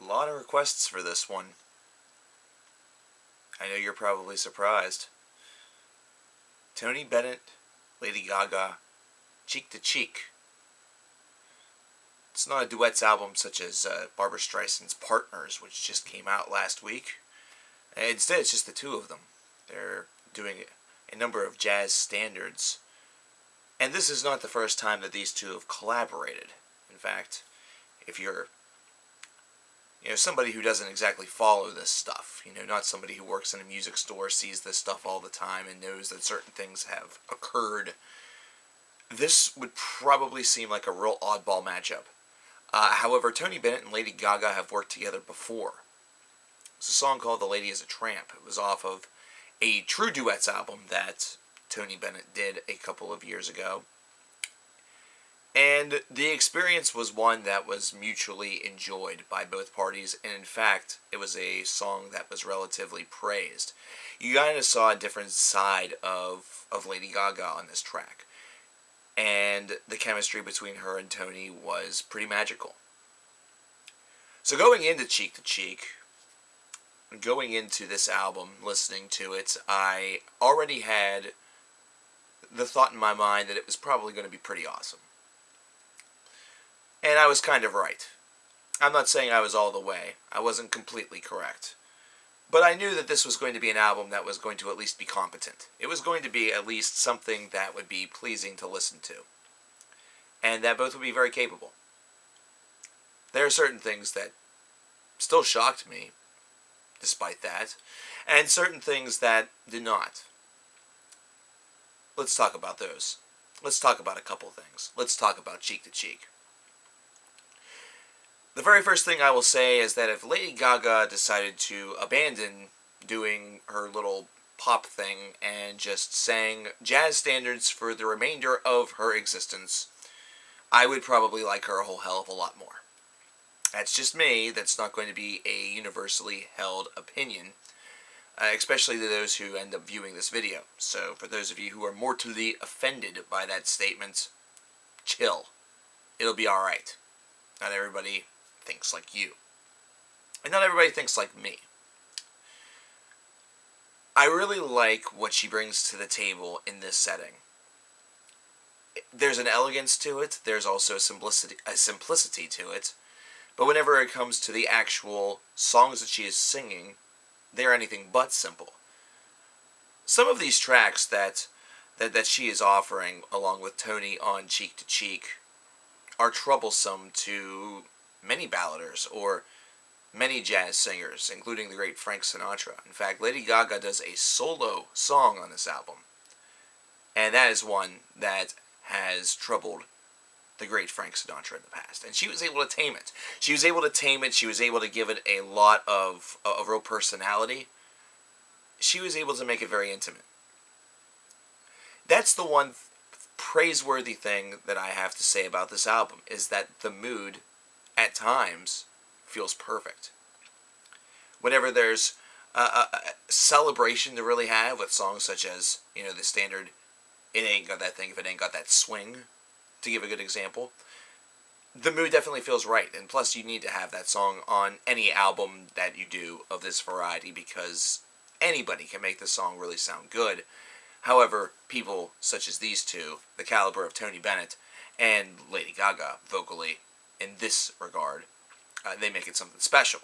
A lot of requests for this one. I know you're probably surprised. Tony Bennett, Lady Gaga, Cheek to Cheek. It's not a duets album such as Barbra Streisand's Partners, which just came out last week. Instead, it's just the two of them. They're doing a number of jazz standards. And this is not the first time that these two have collaborated. In fact, if you're somebody who doesn't exactly follow this stuff, not somebody who works in a music store, sees this stuff all the time, and knows that certain things have occurred, this would probably seem like a real oddball matchup. However, Tony Bennett and Lady Gaga have worked together before. It's a song called The Lady is a Tramp. It was off of a True Duets album that Tony Bennett did a couple of years ago. And the experience was one that was mutually enjoyed by both parties, and in fact, it was a song that was relatively praised. You kind of saw a different side of Lady Gaga on this track, and the chemistry between her and Tony was pretty magical. So going into Cheek to Cheek, going into this album, listening to it, I already had the thought in my mind that it was probably going to be pretty awesome. And I was kind of right. I'm not saying I was all the way. I wasn't completely correct. But I knew that this was going to be an album that was going to at least be competent. It was going to be at least something that would be pleasing to listen to. And that both would be very capable. There are certain things that still shocked me, despite that, and certain things that did not. Let's talk about those. Let's talk about a couple things. Let's talk about Cheek to Cheek. The very first thing I will say is that if Lady Gaga decided to abandon doing her little pop thing and just sang jazz standards for the remainder of her existence, I would probably like her a whole hell of a lot more. That's just me. That's not going to be a universally held opinion, especially to those who end up viewing this video. So for those of you who are mortally offended by that statement, chill. It'll be alright. Not everybody thinks like you. And not everybody thinks like me. I really like what she brings to the table in this setting. There's an elegance to it. There's also a simplicity to it. But whenever it comes to the actual songs that she is singing, they're anything but simple. Some of these tracks that she is offering, along with Tony on Cheek to Cheek, are troublesome to many balladers or many jazz singers, including the great Frank Sinatra. In fact, Lady Gaga does a solo song on this album, and that is one that has troubled the great Frank Sinatra in the past. And she was able to tame it. She was able to give it a lot of real personality. She was able to make it very intimate. That's the one praiseworthy thing that I have to say about this album, is that the mood, at times, feels perfect. Whenever there's a celebration to really have with songs such as, the standard It Ain't Got That Thing If It Ain't Got That Swing, to give a good example, the mood definitely feels right. And plus, you need to have that song on any album that you do of this variety, because anybody can make the song really sound good. However, people such as these two, the caliber of Tony Bennett and Lady Gaga vocally, in this regard, they make it something special.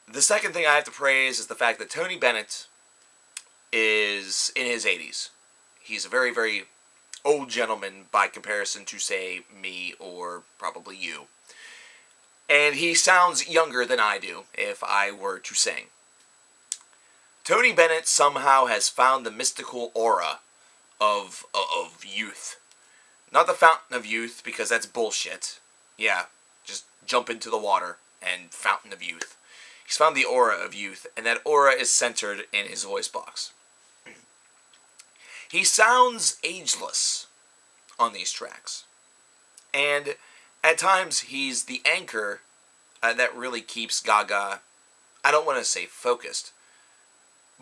The second thing I have to praise is the fact that Tony Bennett is in his 80s. He's a very, very old gentleman by comparison to, say, me or probably you. And he sounds younger than I do, if I were to sing. Tony Bennett somehow has found the mystical aura of youth. Not the fountain of youth, because that's bullshit. Yeah, just jump into the water and fountain of youth. He's found the aura of youth, and that aura is centered in his voice box. He sounds ageless on these tracks. And at times, he's the anchor that really keeps Gaga, I don't want to say focused,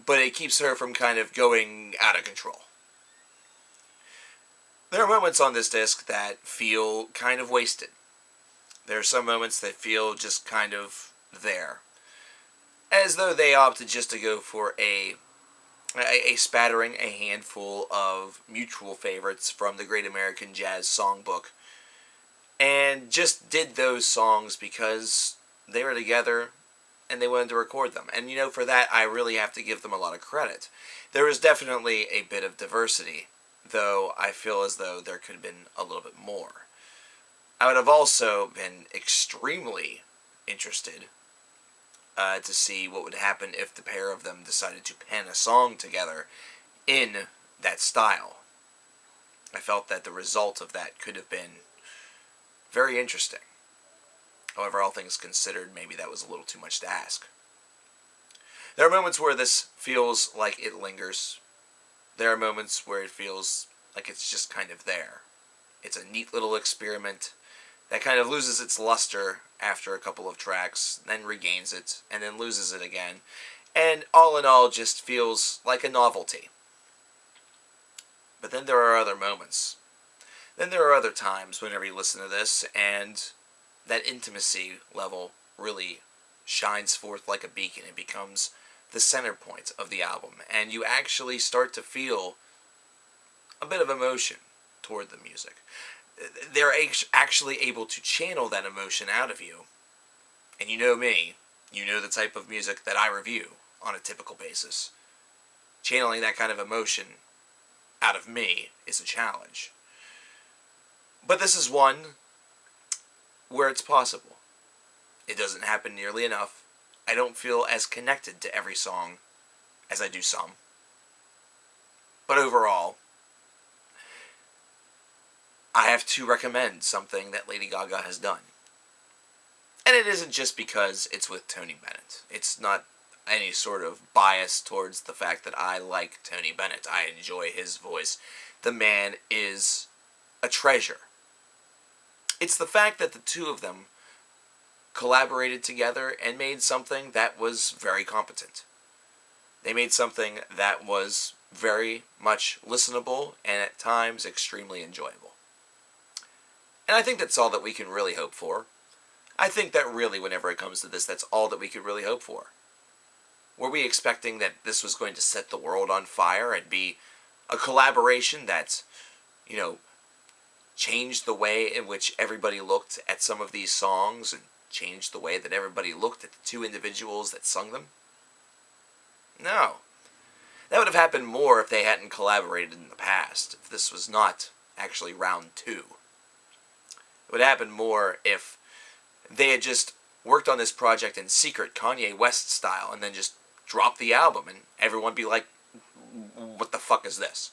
but it keeps her from kind of going out of control. There are moments on this disc that feel kind of wasted. There are some moments that feel just kind of there. As though they opted just to go for a spattering, a handful of mutual favorites from the Great American Jazz Songbook, and just did those songs because they were together and they wanted to record them. And for that, I really have to give them a lot of credit. There was definitely a bit of diversity, though I feel as though there could have been a little bit more. I would have also been extremely interested to see what would happen if the pair of them decided to pen a song together in that style. I felt that the result of that could have been very interesting. However, all things considered, maybe that was a little too much to ask. There are moments where this feels like it lingers. There are moments where it feels like it's just kind of there. It's a neat little experiment that kind of loses its luster after a couple of tracks, then regains it, and then loses it again, and all in all just feels like a novelty. But then there are other moments. Then there are other times whenever you listen to this, and that intimacy level really shines forth like a beacon. It becomes the center point of the album, and you actually start to feel a bit of emotion toward the music. They're actually able to channel that emotion out of you. And you know me, you know the type of music that I review on a typical basis. Channeling that kind of emotion out of me is a challenge. But this is one where it's possible. It doesn't happen nearly enough. I don't feel as connected to every song as I do some. But overall, I have to recommend something that Lady Gaga has done. And it isn't just because it's with Tony Bennett. It's not any sort of bias towards the fact that I like Tony Bennett. I enjoy his voice. The man is a treasure. It's the fact that the two of them collaborated together and made something that was very competent. They made something that was very much listenable and at times extremely enjoyable. And I think that's all that we can really hope for. I think that really, whenever it comes to this, that's all that we could really hope for. Were we expecting that this was going to set the world on fire and be a collaboration that, changed the way in which everybody looked at some of these songs and changed the way that everybody looked at the two individuals that sung them? No. That would have happened more if they hadn't collaborated in the past, if this was not actually round two. It would happen more if they had just worked on this project in secret, Kanye West style, and then just dropped the album, and everyone be like, what the fuck is this?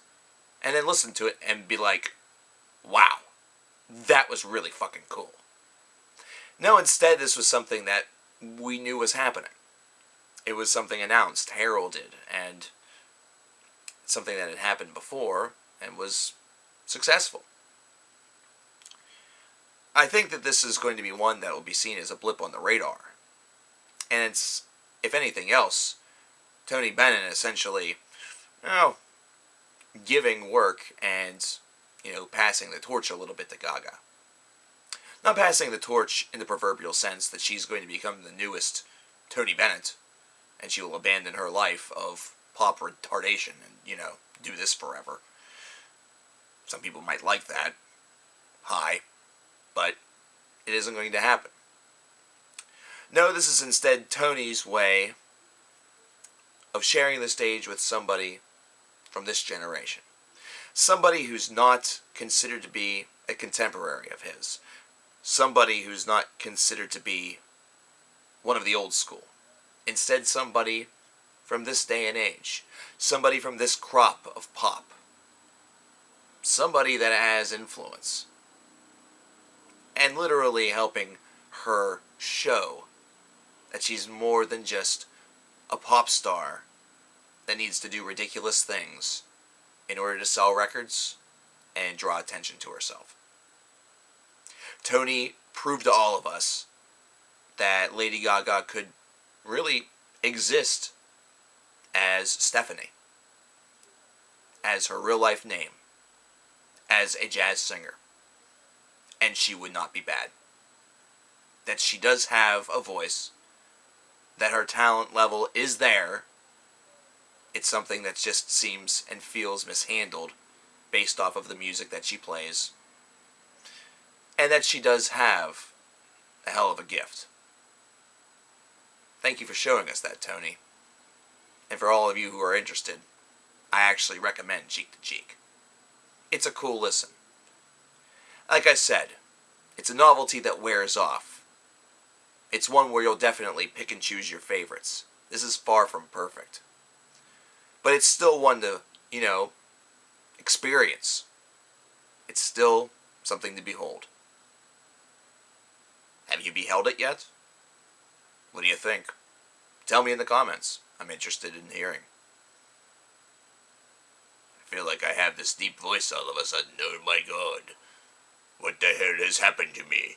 And then listen to it and be like, wow, that was really fucking cool. No, instead this was something that we knew was happening. It was something announced, heralded, and something that had happened before and was successful. I think that this is going to be one that will be seen as a blip on the radar. And it's, if anything else, Tony Bennett essentially, giving work and, passing the torch a little bit to Gaga. Not passing the torch in the proverbial sense that she's going to become the newest Tony Bennett, and she will abandon her life of pop retardation and, do this forever. Some people might like that. But it isn't going to happen. No, this is instead Tony's way of sharing the stage with somebody from this generation. Somebody who's not considered to be a contemporary of his. Somebody who's not considered to be one of the old school. Instead, somebody from this day and age. Somebody from this crop of pop. Somebody that has influence. And literally helping her show that she's more than just a pop star that needs to do ridiculous things in order to sell records and draw attention to herself. Tony proved to all of us that Lady Gaga could really exist as Stephanie, as her real life name, as a jazz singer. And she would not be bad. that she does have a voice, that her talent level is there. It's something that just seems and feels mishandled based off of the music that she plays. And that she does have a hell of a gift. Thank you for showing us that, Tony. And for all of you who are interested, I actually recommend Cheek to Cheek. It's a cool listen. Like I said, it's a novelty that wears off. It's one where you'll definitely pick and choose your favorites. This is far from perfect. But it's still one to, experience. It's still something to behold. Have you beheld it yet? What do you think? Tell me in the comments. I'm interested in hearing. I feel like I have this deep voice all of a sudden. Oh my god. What the hell has happened to me?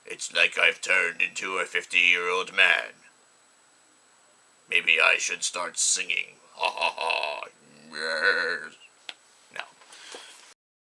It's like I've turned into a 50-year-old man. Maybe I should start singing. Ha ha ha.